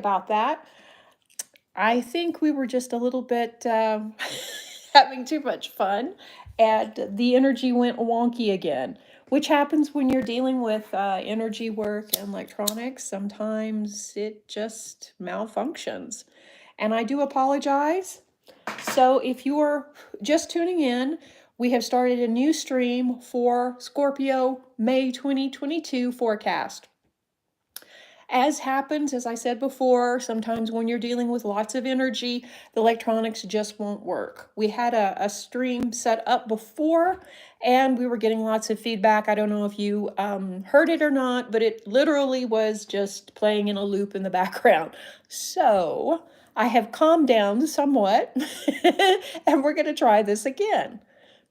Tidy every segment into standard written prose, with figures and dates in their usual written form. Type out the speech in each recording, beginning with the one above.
about that. I think we were just a little bit having too much fun, and the energy went wonky again, which happens when you're dealing with energy work and electronics. Sometimes it just malfunctions. And I do apologize. So if you are just tuning in, we have started a new stream for Scorpio May 2022 forecast. As happens, as I said before, sometimes when you're dealing with lots of energy, the electronics just won't work. We had a stream set up before and we were getting lots of feedback. I don't know if you heard it or not, but it literally was just playing in a loop in the background. So I have calmed down somewhat and we're going to try this again.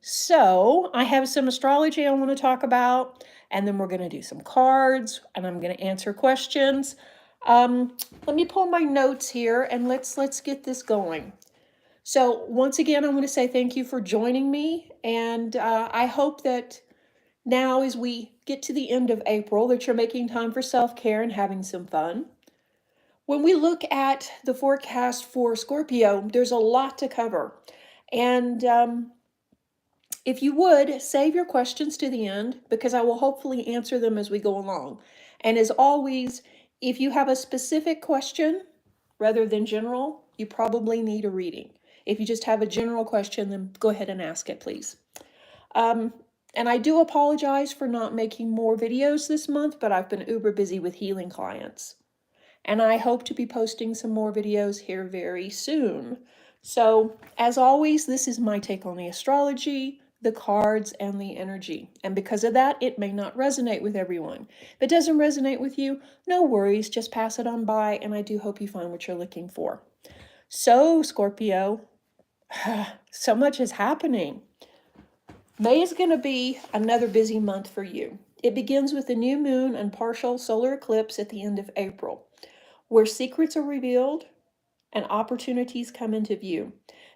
So I have some astrology I want to talk about, and then we're going to do some cards, and I'm going to answer questions. Let me pull my notes here, and let's get this going. So once again, I want to say thank you for joining me, and I hope that now, as we get to the end of April, that you're making time for self-care and having some fun. When we look at the forecast for Scorpio, there's a lot to cover, and if you would, save your questions to the end because I will hopefully answer them as we go along. And as always, if you have a specific question rather than general, you probably need a reading. If you just have a general question, then go ahead and ask it, please. And I do apologize for not making more videos this month, but I've been uber busy with healing clients. And I hope to be posting some more videos here very soon. So, as always, this is my take on the astrology, the cards, and the energy. And because of that, it may not resonate with everyone. If it doesn't resonate with you, no worries, just pass it on by, and I do hope you find what you're looking for. So, Scorpio, so much is happening. May is going to be another busy month for you. It begins with the new moon and partial solar eclipse at the end of April, where secrets are revealed and opportunities come into view.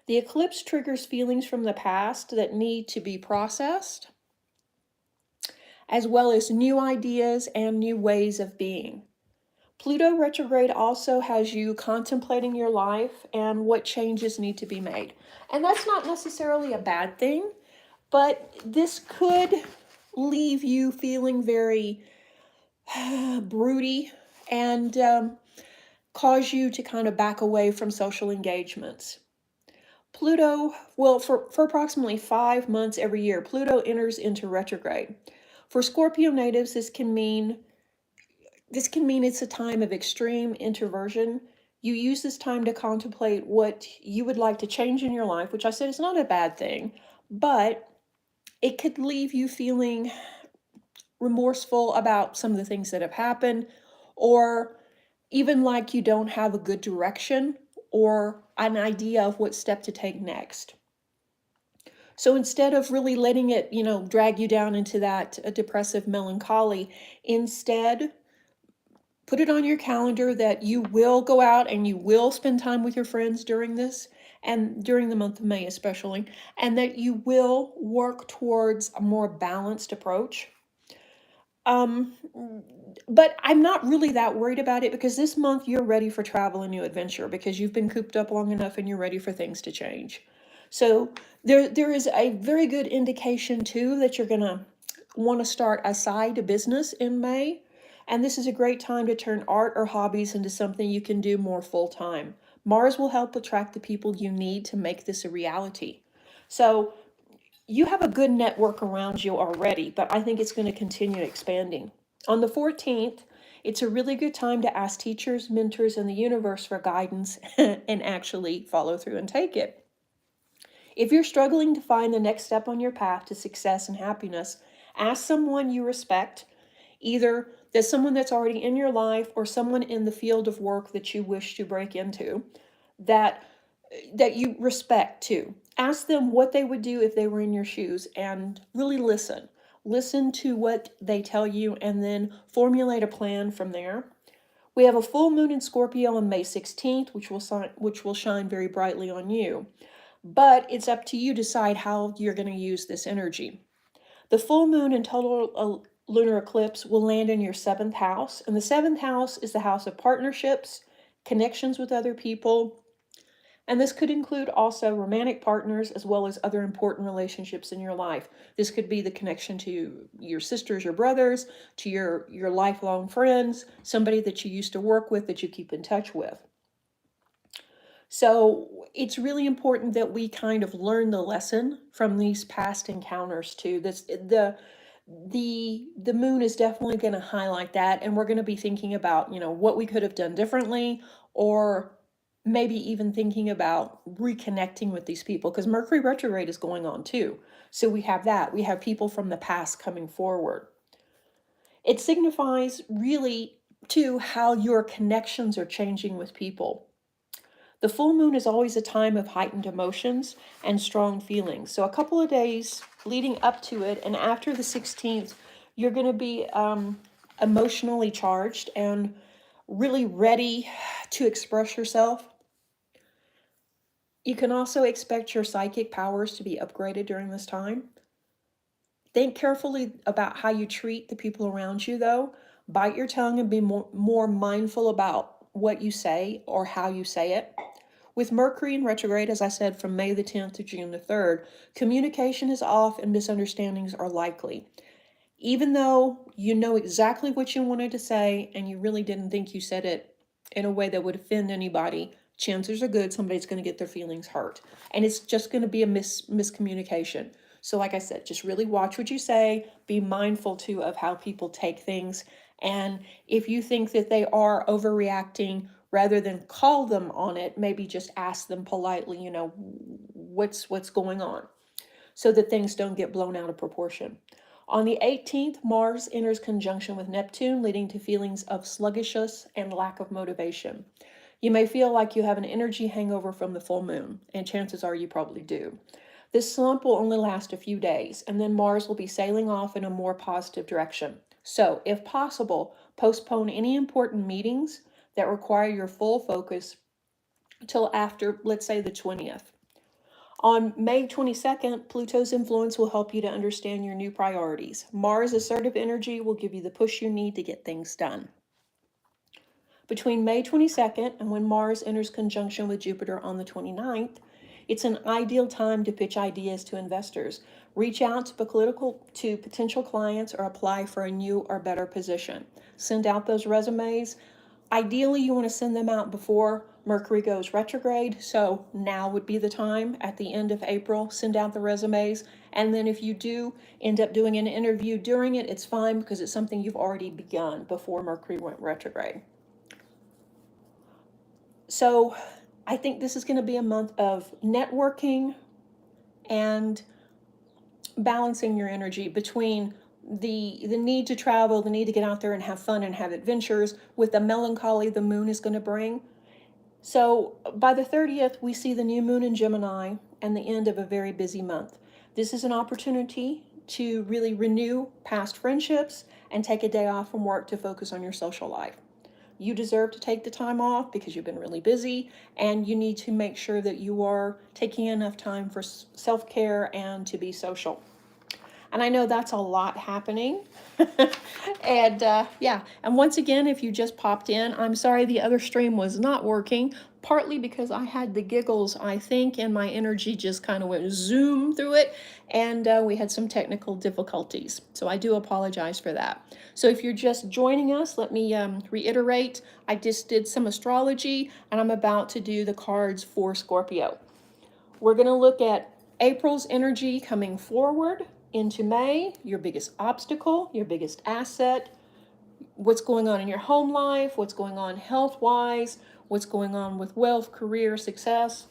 The eclipse triggers feelings from the past that need to be processed, as well as new ideas and new ways of being. Pluto retrograde also has you contemplating your life and what changes need to be made. And that's not necessarily a bad thing, but this could leave you feeling very broody and cause you to kind of back away from social engagements. Pluto, well, for approximately 5 months every year, Pluto enters into retrograde. For Scorpio natives, this can mean it's a time of extreme introversion. You use this time to contemplate what you would like to change in your life, which I said is not a bad thing, but it could leave you feeling remorseful about some of the things that have happened, or even like you don't have a good direction or an idea of what step to take next. So instead of really letting it, drag you down into that depressive melancholy, instead put it on your calendar that you will go out and you will spend time with your friends during this, and during the month of May especially, and that you will work towards a more balanced approach. But I'm not really that worried about it because this month you're ready for travel and new adventure because you've been cooped up long enough and you're ready for things to change. So there is a very good indication too that you're gonna want to start a side business in May. And this is a great time to turn art or hobbies into something you can do more full time. Mars will help attract the people you need to make this a reality. So you have a good network around you already, but I think it's going to continue expanding. On the 14th, it's a really good time to ask teachers, mentors, and the universe for guidance and actually follow through and take it. If you're struggling to find the next step on your path to success and happiness, ask someone you respect, either there's someone that's already in your life or someone in the field of work that you wish to break into that you respect too. Ask them what they would do if they were in your shoes and really listen. Listen to what they tell you and then formulate a plan from there. We have a full moon in Scorpio on May 16th, which will shine very brightly on you. But it's up to you to decide how you're going to use this energy. The full moon and total lunar eclipse will land in your 7th house, and the 7th house is the house of partnerships, connections with other people. And this could include also romantic partners as well as other important relationships in your life. This could be the connection to your sisters, your brothers, to your lifelong friends, somebody that you used to work with that you keep in touch with. So it's really important that we kind of learn the lesson from these past encounters too. The moon is definitely going to highlight that, and we're going to be thinking about, what we could have done differently, or maybe even thinking about reconnecting with these people, because Mercury retrograde is going on too. So we have that. We have people from the past coming forward. It signifies really too how your connections are changing with people. The full moon is always a time of heightened emotions and strong feelings. So a couple of days leading up to it and after the 16th, you're going to be emotionally charged and really ready to express yourself. You can also expect your psychic powers to be upgraded during this time. Think carefully about how you treat the people around you, though. Bite your tongue and be more mindful about what you say or how you say it. With Mercury in retrograde, as I said, from May the 10th to June the 3rd, communication is off and misunderstandings are likely. Even though you know exactly what you wanted to say and you really didn't think you said it in a way that would offend anybody, chances are good somebody's going to get their feelings hurt. And it's just going to be a miscommunication. So like I said, just really watch what you say. Be mindful too of how people take things. And if you think that they are overreacting, rather than call them on it, maybe just ask them politely, what's going on, so that things don't get blown out of proportion. On the 18th, Mars enters conjunction with Neptune, leading to feelings of sluggishness and lack of motivation. You may feel like you have an energy hangover from the full moon, and chances are you probably do. This slump will only last a few days, and then Mars will be sailing off in a more positive direction. So, if possible, postpone any important meetings that require your full focus till after, let's say, the 20th. On May 22nd, Pluto's influence will help you to understand your new priorities. Mars' assertive energy will give you the push you need to get things done. Between May 22nd and when Mars enters conjunction with Jupiter on the 29th, it's an ideal time to pitch ideas to investors. Reach out to potential clients or apply for a new or better position. Send out those resumes. Ideally, you want to send them out before Mercury goes retrograde, so now would be the time at the end of April. Send out the resumes, and then if you do end up doing an interview during it, it's fine because it's something you've already begun before Mercury went retrograde. So I think this is going to be a month of networking and balancing your energy between the need to travel, the need to get out there and have fun and have adventures, with the melancholy the moon is going to bring. So by the 30th, we see the new moon in Gemini and the end of a very busy month. This is an opportunity to really renew past friendships and take a day off from work to focus on your social life. You deserve to take the time off because you've been really busy, and you need to make sure that you are taking enough time for self-care and to be social. And I know that's a lot happening. And yeah, and once again, if you just popped in, I'm sorry the other stream was not working, partly because I had the giggles, I think, and my energy just kind of went zoom through it, and we had some technical difficulties. So I do apologize for that. So if you're just joining us, let me reiterate, I just did some astrology, and I'm about to do the cards for Scorpio. We're going to look at April's energy coming forward into May, your biggest obstacle, your biggest asset, what's going on in your home life, what's going on health-wise, what's going on with wealth, career, success,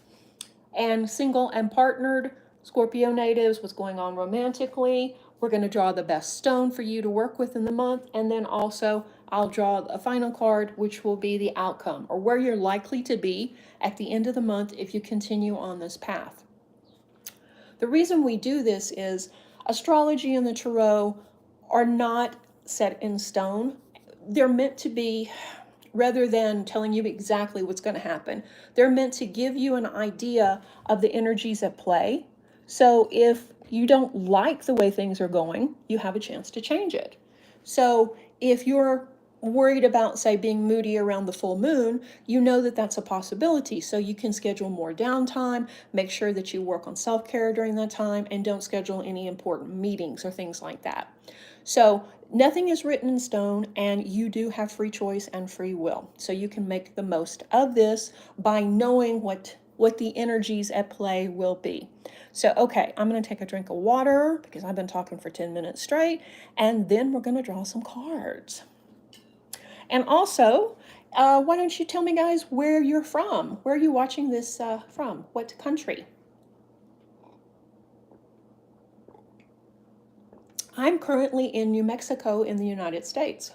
and single and partnered Scorpio natives, what's going on romantically. We're going to draw the best stone for you to work with in the month, and then also I'll draw a final card, which will be the outcome, or where you're likely to be at the end of the month if you continue on this path. The reason we do this is astrology and the tarot are not set in stone. They're meant to be, rather than telling you exactly what's going to happen, they're meant to give you an idea of the energies at play. So if you don't like the way things are going, you have a chance to change it. So if you're worried about, say, being moody around the full moon, you know that that's a possibility. So you can schedule more downtime, make sure that you work on self-care during that time, and don't schedule any important meetings or things like that. So nothing is written in stone, and you do have free choice and free will. So you can make the most of this by knowing what the energies at play will be. So, okay, I'm going to take a drink of water because I've been talking for 10 minutes straight, and then we're going to draw some cards. And also, why don't you tell me, guys, where you're from? Where are you watching this from? What country? I'm currently in New Mexico in the United States.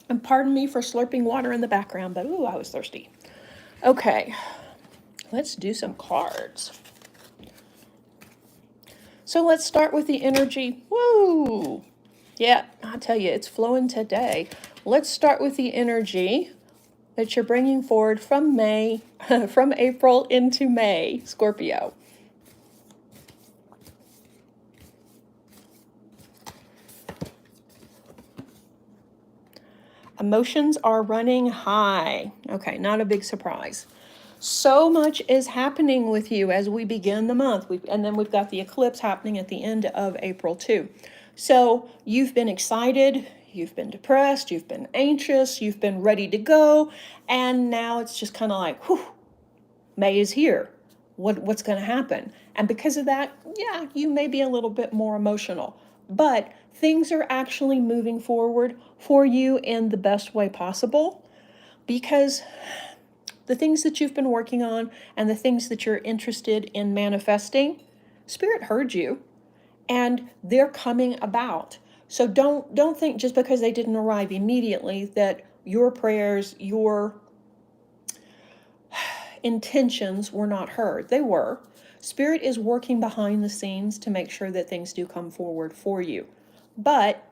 And pardon me for slurping water in the background, but ooh, I was thirsty. Okay, let's do some cards. So let's start with the energy. Woo! Yeah, I'll tell you, it's flowing today. Let's start with the energy that you're bringing forward from May, from April into May, Scorpio. Emotions are running high. Okay, not a big surprise. So much is happening with you as we begin the month. And then we've got the eclipse happening at the end of April too. So you've been excited, you've been depressed, you've been anxious, you've been ready to go. And now it's just kind of like, whew, May is here. What's going to happen? And because of that, yeah, you may be a little bit more emotional. But things are actually moving forward for you in the best way possible, because the things that you've been working on and the things that you're interested in manifesting, Spirit heard you and they're coming about. So don't think just because they didn't arrive immediately that your prayers, your intentions were not heard. They were. Spirit is working behind the scenes to make sure that things do come forward for you. But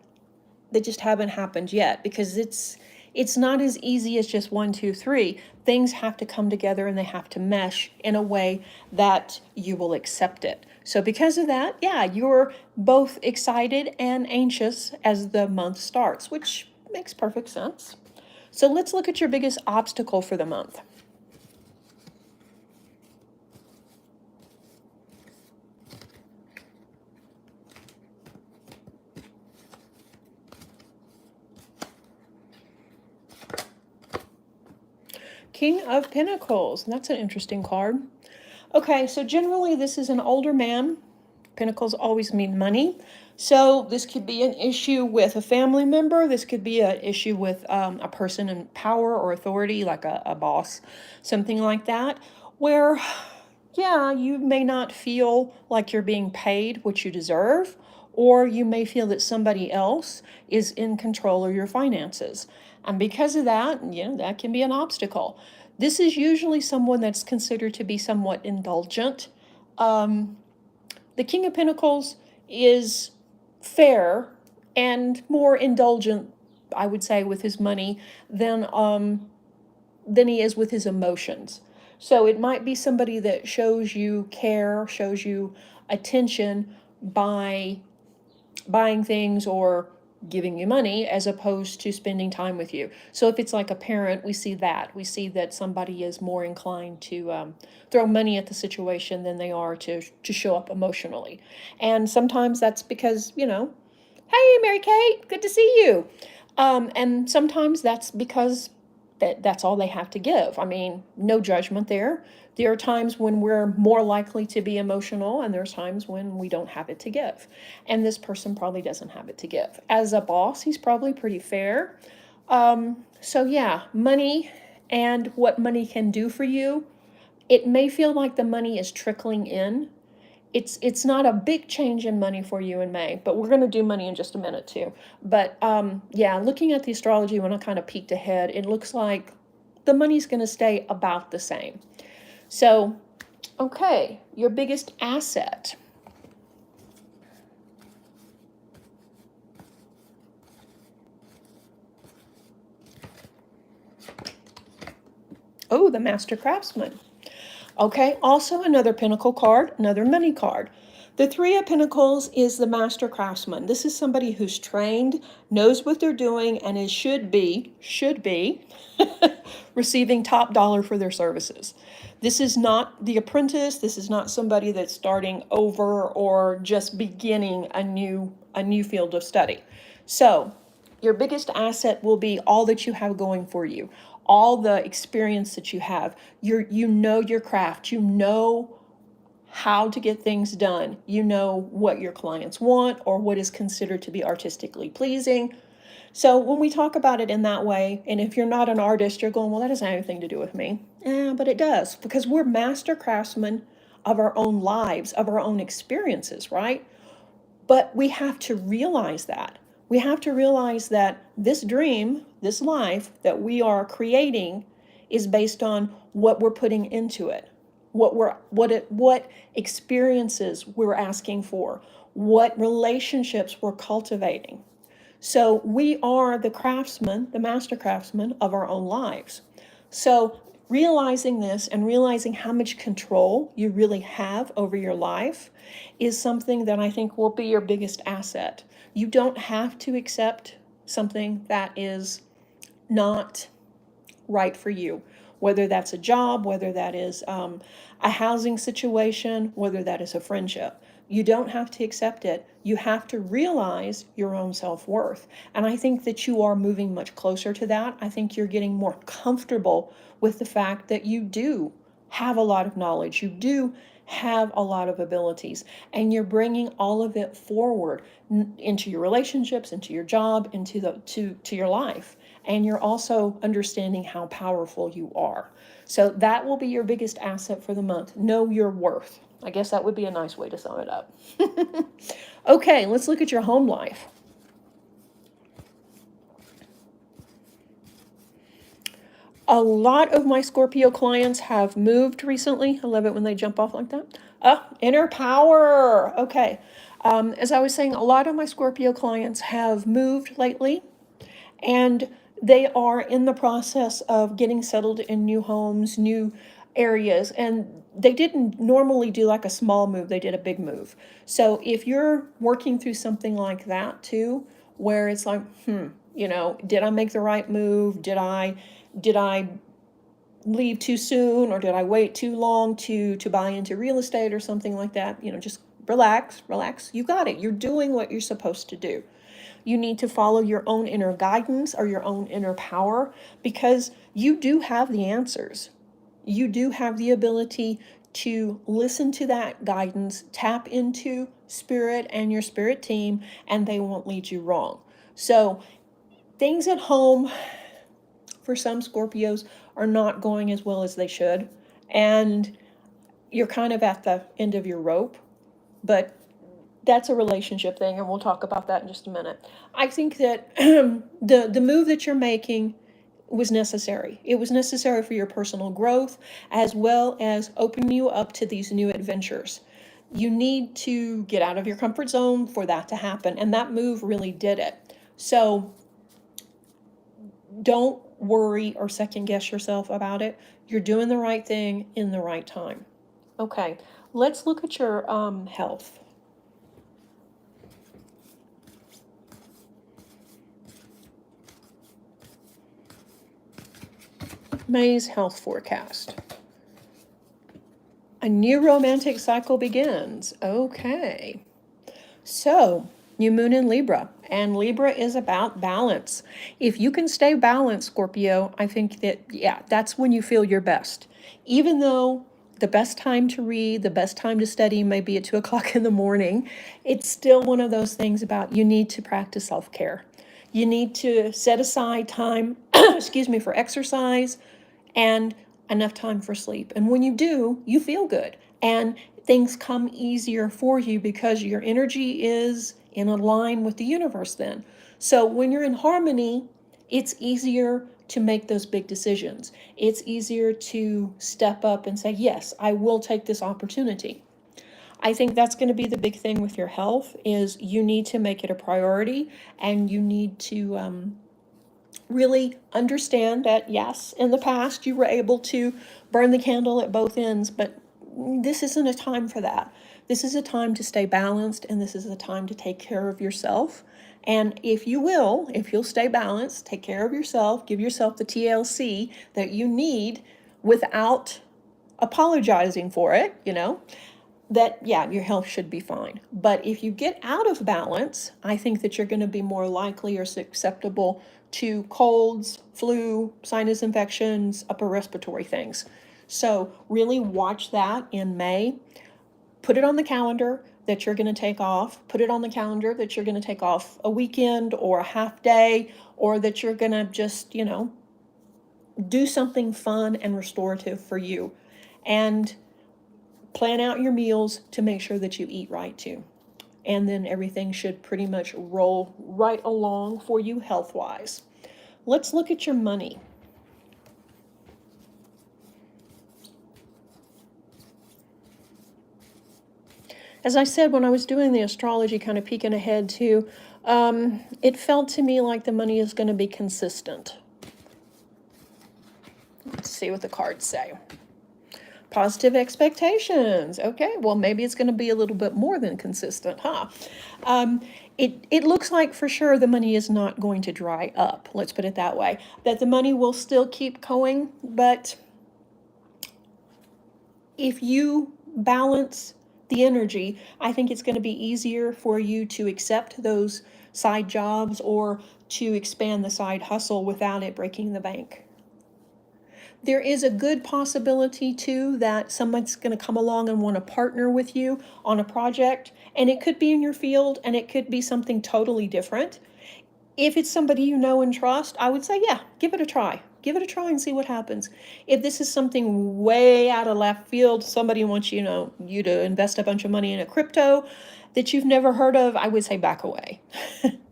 they just haven't happened yet, because it's not as easy as just 1, 2, 3. Things have to come together and they have to mesh in a way that you will accept it. So because of that, yeah, you're both excited and anxious as the month starts, which makes perfect sense. So let's look at your biggest obstacle for the month. King of Pentacles. That's an interesting card. Okay, so generally this is an older man. Pentacles always mean money. So this could be an issue with a family member. This could be an issue with a person in power or authority, like a boss, something like that, where, yeah, you may not feel like you're being paid what you deserve, or you may feel that somebody else is in control of your finances. And because of that, that can be an obstacle. This is usually someone that's considered to be somewhat indulgent. The King of Pentacles is fair and more indulgent, I would say, with his money than he is with his emotions. So it might be somebody that shows you care, shows you attention by buying things or giving you money, as opposed to spending time with you. So if it's like a parent, we see that. We see that somebody is more inclined to throw money at the situation than they are to show up emotionally. And sometimes that's because, hey, Mary Kate, good to see you. And sometimes that's because that's all they have to give. I mean, no judgment there. There are times when we're more likely to be emotional, and there's times when we don't have it to give. And this person probably doesn't have it to give. As a boss, he's probably pretty fair. So yeah, money and what money can do for you. It may feel like the money is trickling in. It's not a big change in money for you in May, but we're going to do money in just a minute too. But yeah, looking at the astrology, when I kind of peeked ahead, it looks like the money's going to stay about the same. So, okay, your biggest asset. Oh, the Master Craftsman. Okay, also another Pentacle card, another money card. The Three of Pentacles is the master craftsman. This is somebody who's trained, knows what they're doing, and should be receiving top dollar for their services. This is not the apprentice. This is not somebody that's starting over or just beginning a new field of study. So your biggest asset will be all that you have going for you, all the experience that you have. You know your craft. You know how to get things done. You know what your clients want or what is considered to be artistically pleasing. So when we talk about it in that way, and if you're not an artist, you're going, well, that doesn't have anything to do with me. Yeah, but it does, because we're master craftsmen of our own lives, of our own experiences, right? But we have to realize that. We have to realize that this dream, this life that we are creating is based on what we're putting into it. What experiences we're asking for, what relationships we're cultivating. So we are the craftsmen, the master craftsmen of our own lives. So realizing this and realizing how much control you really have over your life is something that I think will be your biggest asset. You don't have to accept something that is not right for you, whether that's a job, whether that is a housing situation, whether that is a friendship. You don't have to accept it. You have to realize your own self-worth. And I think that you are moving much closer to that. I think you're getting more comfortable with the fact that you do have a lot of knowledge. You do have a lot of abilities, and you're bringing all of it forward into your relationships, into your job, into to your life. And you're also understanding how powerful you are. So that will be your biggest asset for the month. Know your worth. I guess that would be a nice way to sum it up. Okay, let's look at your home life. A lot of my Scorpio clients have moved recently. I love it when they jump off like that. Inner power. Okay. As I was saying, a lot of my Scorpio clients have moved lately, and they are in the process of getting settled in new homes, new areas, and they didn't normally do like a small move, they did a big move. So if you're working through something like that too, where it's like, did I make the right move? Did I leave too soon, or did I wait too long to buy into real estate or something like that? Just relax. You got it. You're doing what you're supposed to do. You need to follow your own inner guidance or your own inner power, because you do have the answers. You do have the ability to listen to that guidance, tap into spirit and your spirit team, and they won't lead you wrong. So things at home for some Scorpios are not going as well as they should, and you're kind of at the end of your rope, but that's a relationship thing, and we'll talk about that in just a minute. I think that the move that you're making was necessary. It was necessary for your personal growth, as well as opening you up to these new adventures. You need to get out of your comfort zone for that to happen, and that move really did it. So don't worry or second guess yourself about it. You're doing the right thing in the right time. Okay, let's look at your health. May's health forecast. A new romantic cycle begins. Okay. So, new moon in Libra, and Libra is about balance. If you can stay balanced, Scorpio, I think that, that's when you feel your best. Even though the best time to read, the best time to study may be at 2 o'clock in the morning, it's still one of those things about you need to practice self-care. You need to set aside time, for exercise, and enough time for sleep. And when you do, you feel good, and things come easier for you because your energy is in a line with the universe then. So when you're in harmony, it's easier to make those big decisions. It's easier to step up and say, yes, I will take this opportunity. I think that's going to be the big thing with your health, is you need to make it a priority, and you need to really understand that, yes, in the past you were able to burn the candle at both ends, but this isn't a time for that. This is a time to stay balanced, and this is a time to take care of yourself. And if you'll stay balanced, take care of yourself, give yourself the TLC that you need without apologizing for it, that, yeah, your health should be fine. But if you get out of balance, I think that you're going to be more likely or susceptible to colds, flu, sinus infections, upper respiratory things. So really watch that in May. Put it on the calendar that you're going to take off. Put it on the calendar that you're going to take off a weekend or a half day, or that you're going to just, do something fun and restorative for you. And plan out your meals to make sure that you eat right too. And then everything should pretty much roll right along for you health-wise. Let's look at your money. As I said, when I was doing the astrology, kind of peeking ahead too, it felt to me like the money is going to be consistent. Let's see what the cards say. Positive expectations. Okay, well, maybe it's going to be a little bit more than consistent, huh? It looks like for sure the money is not going to dry up. Let's put it that way. That the money will still keep going, but if you balance the energy, I think it's going to be easier for you to accept those side jobs or to expand the side hustle without it breaking the bank. There is a good possibility too that someone's going to come along and want to partner with you on a project, and it could be in your field and it could be something totally different. If it's somebody you know and trust, I would say, yeah, give it a try. Give it a try and see what happens. If this is something way out of left field, somebody wants you to invest a bunch of money in a crypto that you've never heard of, I would say back away.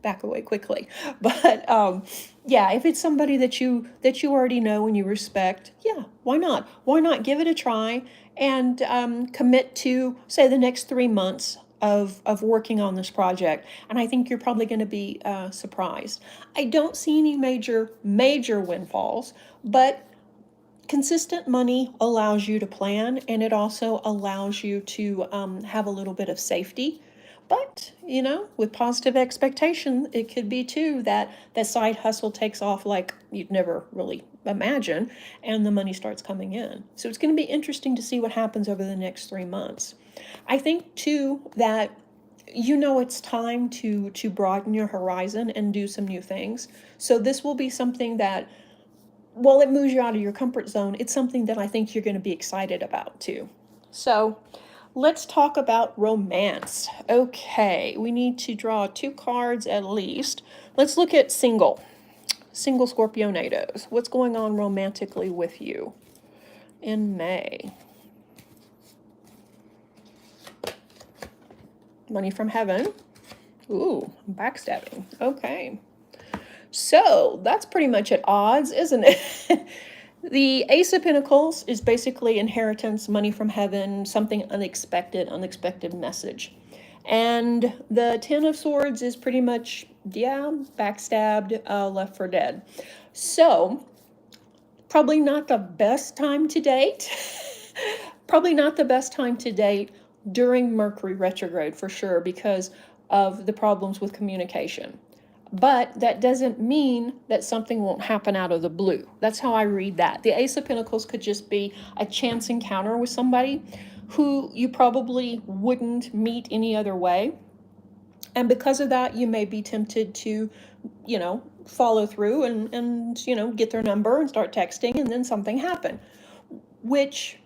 Back away quickly. But yeah, if it's somebody that you already know and you respect, yeah, why not? Why not give it a try and commit to, say, the next 3 months of working on this project? And I think you're probably going to be surprised. I don't see any major windfalls, but consistent money allows you to plan, and it also allows you to have a little bit of safety. But, with positive expectation, it could be too that the side hustle takes off like you'd never really imagine, and the money starts coming in. So it's going to be interesting to see what happens over the next 3 months. I think too that it's time to broaden your horizon and do some new things. So this will be something that, while it moves you out of your comfort zone, it's something that I think you're going to be excited about too. So let's talk about romance. Okay, we need to draw 2 cards at least. Let's look at single Scorpio natives. What's going on romantically with you in May? Money from heaven. Ooh, backstabbing. Okay. So that's pretty much at odds, isn't it? The Ace of Pentacles is basically inheritance, money from heaven, something unexpected message. And the Ten of Swords is pretty much, backstabbed, left for dead. So probably not the best time to date. Probably not the best time to date during Mercury retrograde for sure, because of the problems with communication. But that doesn't mean that something won't happen out of the blue. That's how I read that. The Ace of Pentacles could just be a chance encounter with somebody who you probably wouldn't meet any other way. And because of that, you may be tempted to, follow through and get their number and start texting, and then something happen, which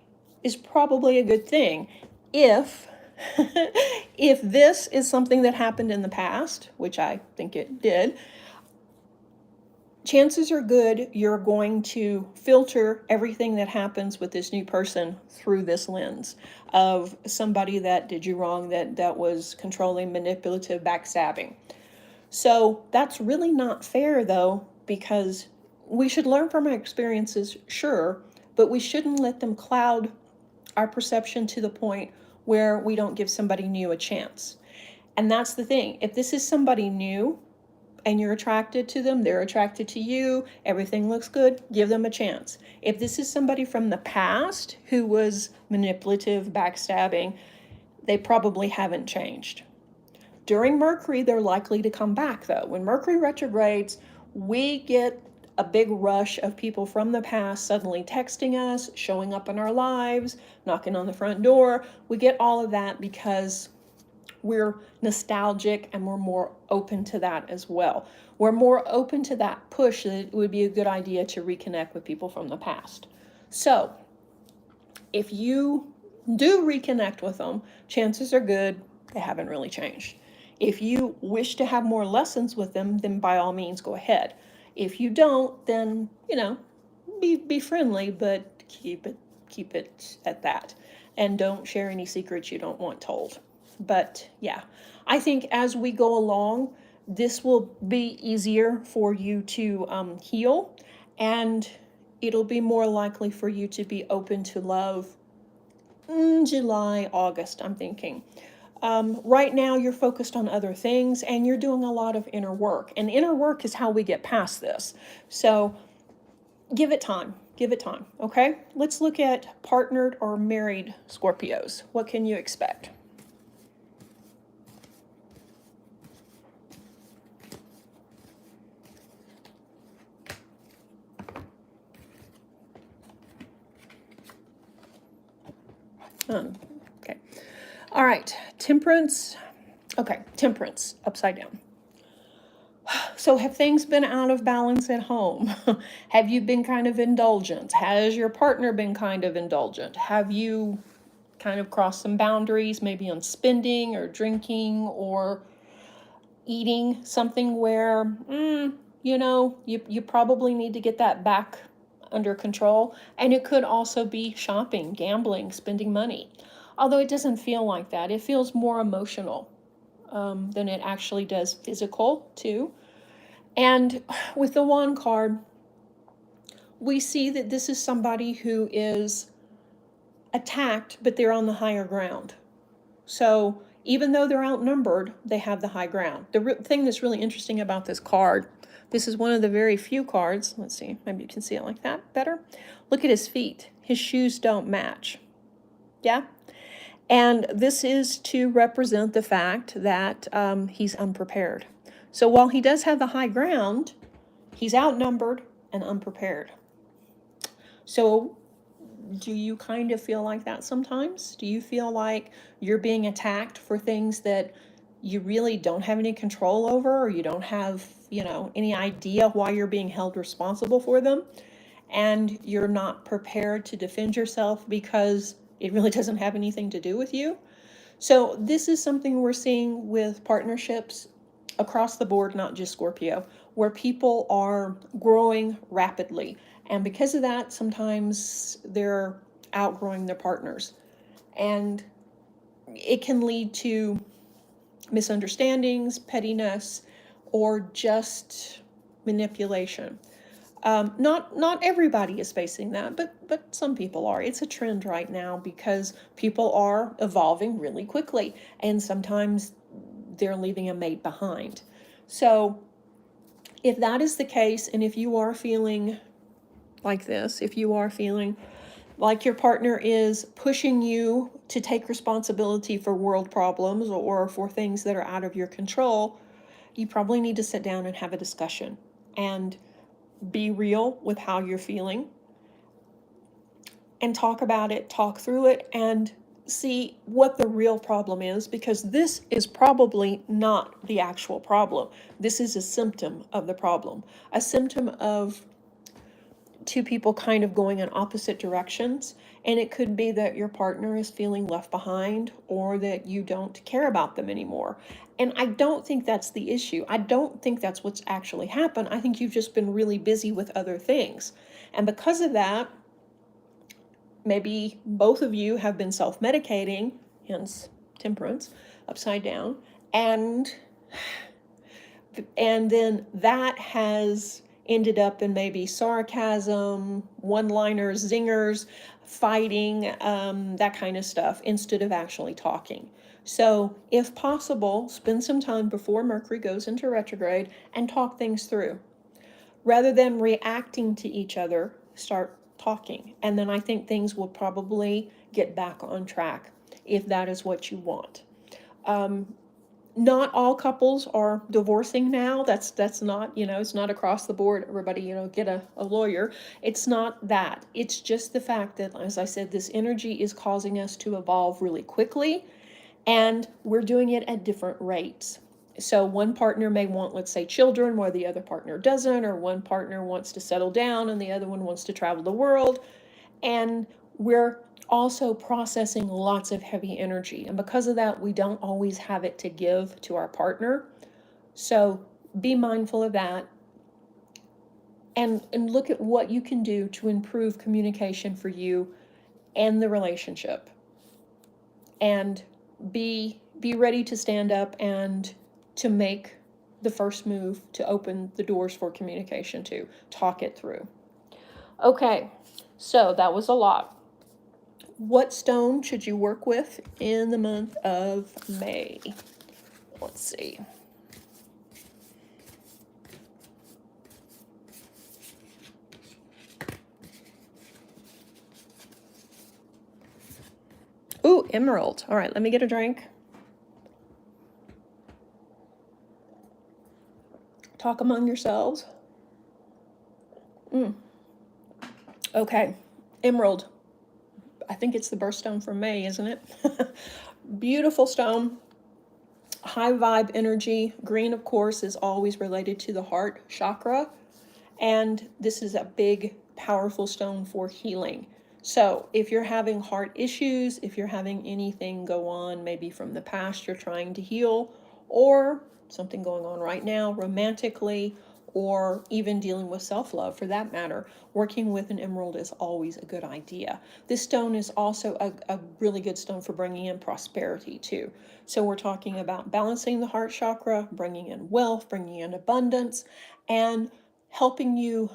is probably a good thing. If this is something that happened in the past, which I think it did, chances are good you're going to filter everything that happens with this new person through this lens of somebody that did you wrong, that was controlling, manipulative, backstabbing. So that's really not fair, though, because we should learn from our experiences, sure, but we shouldn't let them cloud our perception to the point where we don't give somebody new a chance. And that's the thing. If this is somebody new and you're attracted to them, they're attracted to you, everything looks good, give them a chance. If this is somebody from the past who was manipulative, backstabbing, they probably haven't changed. During Mercury, they're likely to come back, though. When Mercury retrogrades, we get a big rush of people from the past suddenly texting us, showing up in our lives, knocking on the front door. We get all of that because we're nostalgic and we're more open to that as well. We're more open to that push that it would be a good idea to reconnect with people from the past. So, if you do reconnect with them, chances are good they haven't really changed. If you wish to have more lessons with them, then by all means go ahead. If you don't, then, be friendly, but keep it at that. And don't share any secrets you don't want told. But yeah, I think as we go along, this will be easier for you to heal, and it'll be more likely for you to be open to love July, August, I'm thinking. Right now, you're focused on other things and you're doing a lot of inner work. And inner work is how we get past this. So give it time. Give it time. Okay? Let's look at partnered or married Scorpios. What can you expect? Okay. All right. Temperance. Okay. Temperance upside down. So have things been out of balance at home? Have you been kind of indulgent? Has your partner been kind of indulgent? Have you kind of crossed some boundaries, maybe on spending or drinking or eating, something where, you probably need to get that back under control? And it could also be shopping, gambling, spending money. Although it doesn't feel like that. It feels more emotional than it actually does physical, too. And with the Wand card, we see that this is somebody who is attacked, but they're on the higher ground. So even though they're outnumbered, they have the high ground. The thing that's really interesting about this card, this is one of the very few cards. Let's see, maybe you can see it like that better. Look at his feet. His shoes don't match. Yeah? And this is to represent the fact that he's unprepared. So while he does have the high ground, he's outnumbered and unprepared. So do you kind of feel like that sometimes? Do you feel like you're being attacked for things that you really don't have any control over, or you don't have, any idea why you're being held responsible for them? And you're not prepared to defend yourself because it really doesn't have anything to do with you? So this is something we're seeing with partnerships across the board, not just Scorpio, where people are growing rapidly. And because of that, sometimes they're outgrowing their partners. And it can lead to misunderstandings, pettiness, or just manipulation. Not everybody is facing that, but some people are. It's a trend right now because people are evolving really quickly, and sometimes they're leaving a mate behind. So if that is the case, and if you are feeling like this, if you are feeling like your partner is pushing you to take responsibility for world problems or for things that are out of your control, you probably need to sit down and have a discussion and be real with how you're feeling and talk about it, talk through it, and see what the real problem is, because this is probably not the actual problem. This is a symptom of the problem, a symptom of two people kind of going in opposite directions. And it could be that your partner is feeling left behind, or that you don't care about them anymore. And I don't think that's the issue. I don't think that's what's actually happened. I think you've just been really busy with other things. And because of that, maybe both of you have been self-medicating, hence temperance, upside down, and then that has ended up in maybe sarcasm, one-liners, zingers, fighting, that kind of stuff, instead of actually talking. So if possible, spend some time before Mercury goes into retrograde and talk things through. Rather than reacting to each other, start talking. And then I think things will probably get back on track. if that is what you want. Not all couples are divorcing now. That's not, it's not across the board. Everybody, get a lawyer. It's not that. It's just the fact that, as I said, this energy is causing us to evolve really quickly, and we're doing it at different rates. So one partner may want, let's say, children where the other partner doesn't, or one partner wants to settle down and the other one wants to travel the world. And we're also processing lots of heavy energy. And because of that, we don't always have it to give to our partner. So be mindful of that, and look at what you can do to improve communication for you and the relationship. And be ready to stand up and to make the first move to open the doors for communication, to talk it through. Okay, so that was a lot. What stone should you work with in the month of May? Let's see. Ooh, emerald. All right, let me get a drink. Talk among yourselves. Okay, emerald. I think it's the birthstone for May, isn't it? Beautiful stone. High vibe energy. Green, of course, is always related to the heart chakra. And this is a big, powerful stone for healing. So if you're having heart issues, if you're having anything go on, maybe from the past you're trying to heal, or something going on right now romantically, or even dealing with self-love for that matter, working with an emerald is always a good idea. This stone is also a really good stone for bringing in prosperity too. So we're talking about balancing the heart chakra, bringing in wealth, bringing in abundance, and helping you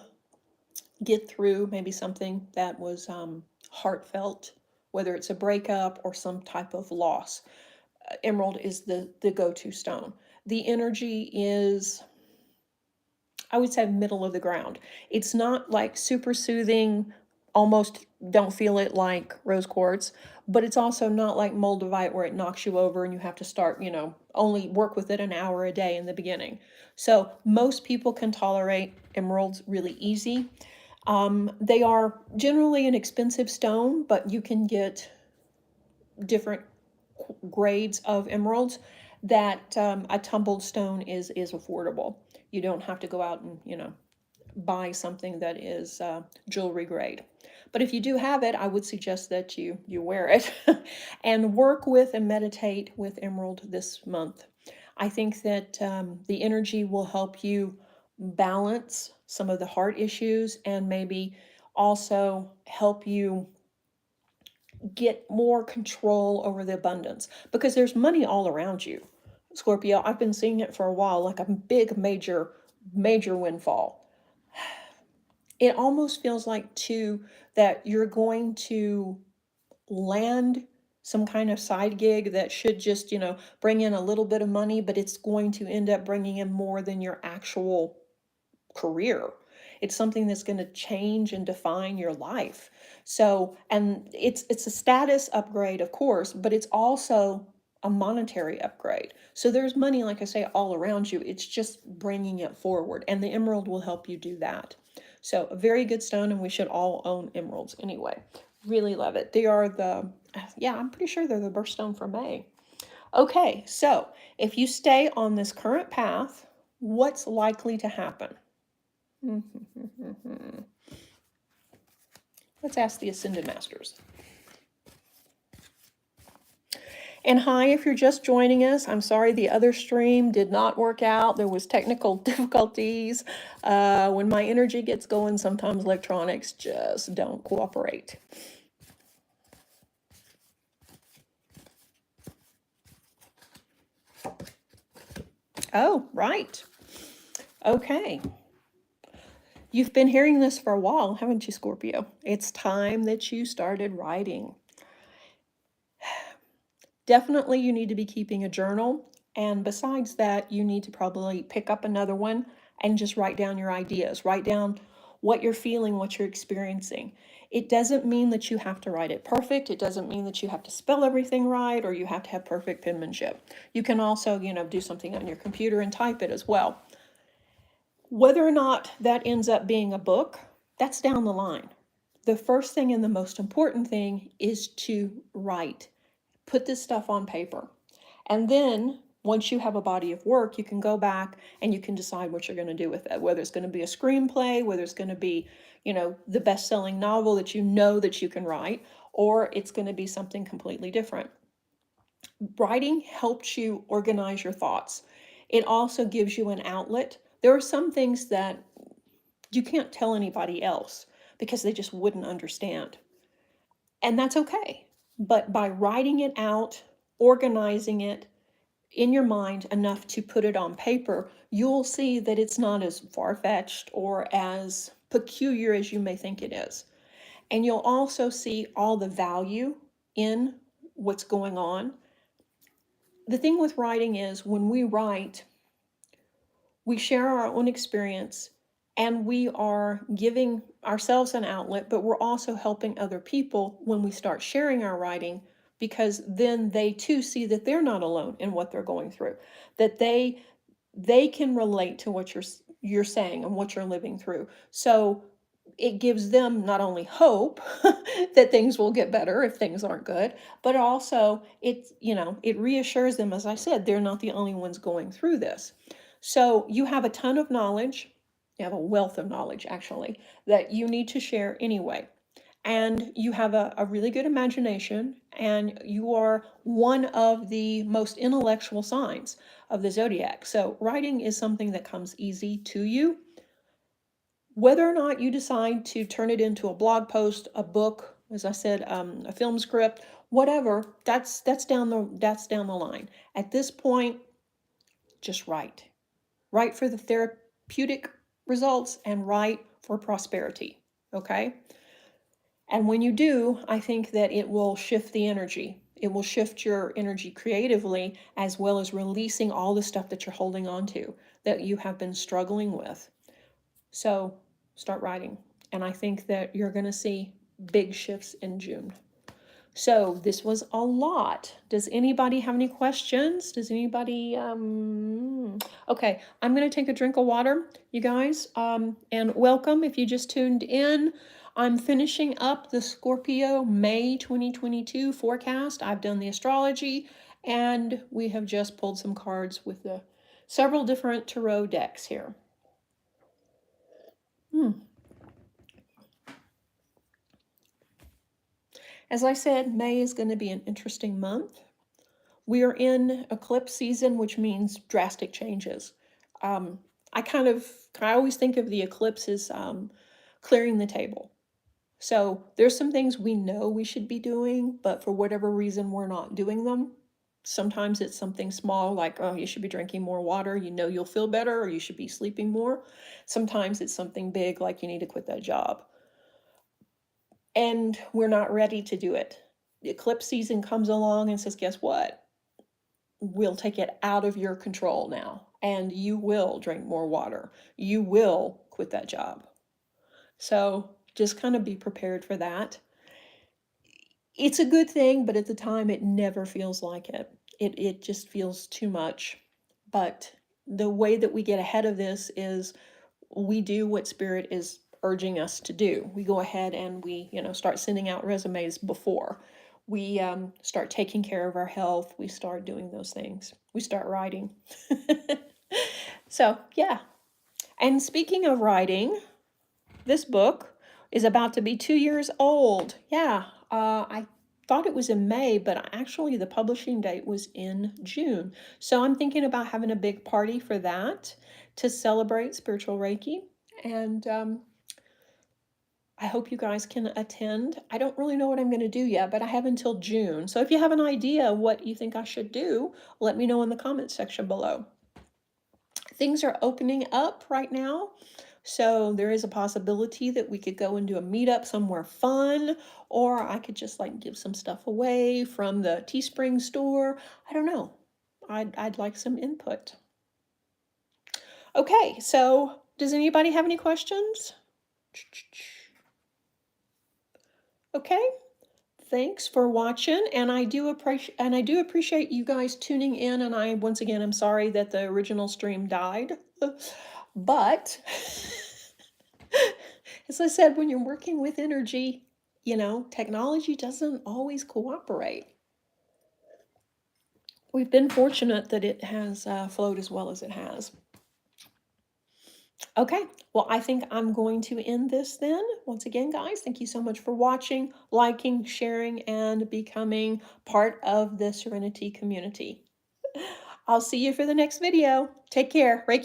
get through maybe something that was heartfelt, whether it's a breakup or some type of loss. Emerald is the go-to stone. The energy is, I would say, middle of the ground. It's not like super soothing, almost don't feel it like rose quartz, but it's also not like moldavite where it knocks you over and you have to start, only work with it an hour a day in the beginning. So most people can tolerate emeralds really easy. They are generally an expensive stone, but you can get different grades of emeralds that a tumbled stone is affordable. You don't have to go out and, buy something that is jewelry grade. But if you do have it, I would suggest that you wear it and work with and meditate with emerald this month. I think that the energy will help you balance some of the heart issues and maybe also help you get more control over the abundance, because there's money all around you, Scorpio. I've been seeing it for a while, like a big major windfall. It almost feels like too that you're going to land some kind of side gig that should just, bring in a little bit of money, but it's going to end up bringing in more than your actual career. It's something that's going to change and define your life. So, and it's a status upgrade, of course, but it's also a monetary upgrade. So there's money, like I say, all around you. It's just bringing it forward, and the emerald will help you do that. So a very good stone, and we should all own emeralds anyway. Really love it. They are I'm pretty sure they're the birthstone for May. Okay, so if you stay on this current path, what's likely to happen? Let's ask the Ascended Masters. And hi, if you're just joining us, I'm sorry the other stream did not work out. There was technical difficulties. When my energy gets going, sometimes electronics just don't cooperate. Oh, right. Okay. You've been hearing this for a while, haven't you, Scorpio? It's time that you started writing. Definitely you need to be keeping a journal. And besides that, you need to probably pick up another one and just write down your ideas. Write down what you're feeling, what you're experiencing. It doesn't mean that you have to write it perfect. It doesn't mean that you have to spell everything right or you have to have perfect penmanship. You can also, do something on your computer and type it as well. Whether or not that ends up being a book, that's down the line. The first thing and the most important thing is to write. Put this stuff on paper. And then once you have a body of work, you can go back and you can decide what you're going to do with it, whether it's going to be a screenplay, whether it's going to be, the best-selling novel that that you can write, or it's going to be something completely different. Writing helps you organize your thoughts. It also gives you an outlet. There are some things that you can't tell anybody else because they just wouldn't understand. And that's okay. But by writing it out, organizing it in your mind enough to put it on paper, you'll see that it's not as far-fetched or as peculiar as you may think it is. And you'll also see all the value in what's going on. The thing with writing is when we write, we share our own experience and we are giving ourselves an outlet, but we're also helping other people when we start sharing our writing, because then they too see that they're not alone in what they're going through, that they can relate to what you're saying and what you're living through. So it gives them not only hope that things will get better if things aren't good, but also it reassures them, as I said, they're not the only ones going through this. So you have a ton of knowledge, you have a wealth of knowledge actually, that you need to share anyway. And you have a really good imagination, and you are one of the most intellectual signs of the zodiac. So writing is something that comes easy to you. Whether or not you decide to turn it into a blog post, a book, as I said, a film script, whatever, that's down the line. At this point, just write. Write for the therapeutic results and write for prosperity. Okay? And when you do, I think that it will shift the energy. It will shift your energy creatively, as well as releasing all the stuff that you're holding on to, that you have been struggling with. So start writing. And I think that you're going to see big shifts in June. So this was a lot. Does anybody have any questions? Does anybody, okay, I'm going to take a drink of water, you guys, and welcome if you just tuned in. I'm finishing up the Scorpio May 2022 forecast. I've done the astrology, and we have just pulled some cards with the several different tarot decks here. As I said, May is going to be an interesting month. We are in eclipse season, which means drastic changes. I always think of the eclipse as clearing the table. So there's some things we know we should be doing, but for whatever reason, we're not doing them. Sometimes it's something small, like, oh, you should be drinking more water, you'll feel better, or you should be sleeping more. Sometimes it's something big, like you need to quit that job. And we're not ready to do it. The eclipse season comes along and says, guess what? We'll take it out of your control now, and you will drink more water. You will quit that job. So just kind of be prepared for that. It's a good thing, but at the time it never feels like it. It just feels too much. But the way that we get ahead of this is we do what Spirit is urging us to do. We go ahead and we, start sending out resumes before. We start taking care of our health. We start doing those things. We start writing. So, yeah. And speaking of writing, this book is about to be 2 years old. Yeah, I thought it was in May, but actually the publishing date was in June. So I'm thinking about having a big party for that to celebrate spiritual Reiki. And I hope you guys can attend. I don't really know what I'm going to do yet, but I have until June. So if you have an idea what you think I should do, let me know in the comments section below. Things are opening up right now. So there is a possibility that we could go and do a meetup somewhere fun, or I could just give some stuff away from the Teespring store. I don't know. I'd like some input. Okay, so does anybody have any questions? Okay. Thanks for watching, and I do appreciate you guys tuning in, and I once again am sorry that the original stream died. But as I said, when you're working with energy, technology doesn't always cooperate. We've been fortunate that it has flowed as well as it has. Okay, well, I think I'm going to end this then. Once again, guys, thank you so much for watching, liking, sharing, and becoming part of the Serenity community. I'll see you for the next video. Take care. Reiki